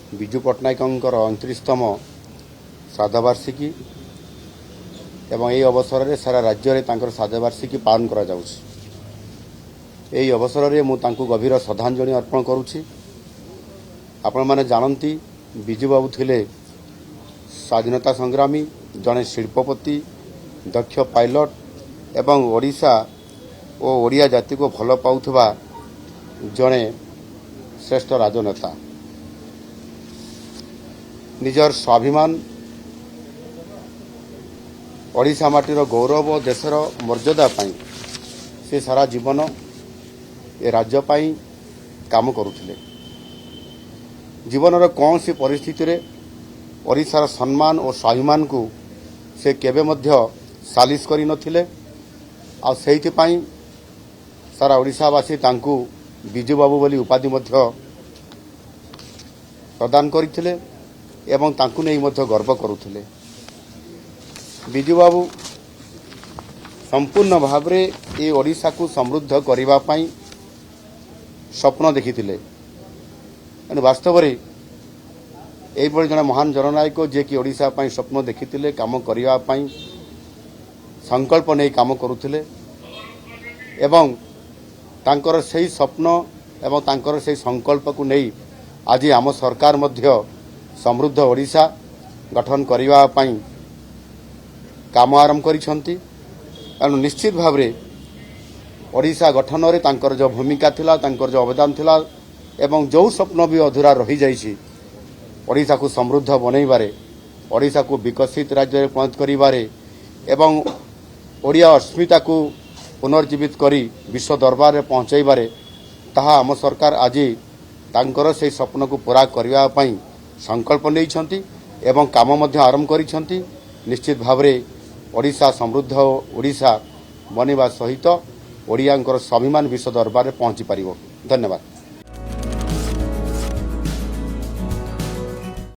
विजु पट्टनायकंकर 29तम श्राद्धवार्षिकी एवं यही अवसर में सारा राज्य में श्राद्धवार्षिकी पालन करा जाउछि। यही अवसर में मुझे गभीर श्रद्धांजलि अर्पण करुछि। आपण माने जानती विजु बाबू थिले स्वाधीनता संग्रामी, जड़े शिल्पपति, दक्ष पायलट एवं ओडिशा और ओडिया जाति को भल पाउथबा जड़े श्रेष्ठ राजनेता। निजर स्वाभिमान, ओडिशा माटीर गौरव और देशर मर्यादा पाई से सारा जीवन ए राज्य पाई काम करुथिले। जीवन कौन सी परिस्थिति रे ओडिशार सम्मान और स्वाभिमान को से केबे मध्य सालिश करि नथिले। आ सेहिथि पाई सारा ओडिशावासी तांकू विजु बाबू बोली उपाधि मध्य प्रदान करथिले एवं तांकू नै मध्य गर्व करुथिले। विजु बाबू संपूर्ण भाव रे ए ओडिशा को समृद्ध करिबा पाई स्वप्न देखिथिले। वास्तव में यही जड़े महान जननायक जे कि ओडिशा पाई स्वप्न देखिथिले, काम करिबा पाई संकल्प नहीं काम करुथिले एवं तांकर सही स्वप्न एवं तांकर सही संकल्प को नहीं आज आम सरकार मध्य समृद्ध ओडिशा गठन करिबा पाई काम आरंभ करिसंती। एणु निश्चित भाव रे ओडिशा गठन रे तांकर जो भूमिका थिला, तांकर जो अवदान थिला एवं जो स्वप्न भी अधूरा रही जाइछि ओडिशा को समृद्ध बनैबारे, ओडिशा को विकसित राज्य में पहुंच करिबारे एवं ओडिया अस्मिता को पुनर्जीवित करी विश्व दरबार में पहुंचाइबारे ताहा आम सरकार आज तांकर से स्वप्न को पूरा करबा पई संकल्प लेइछंती एवं काम मध्य आरंभ करिछंती। निश्चित भाव रे ओडिशा समृद्ध ओडिशा बनिबा सहित ओडियांकर स्वाभिमान विश्व दरबार में पहुंची पारिबो। धन्यवाद।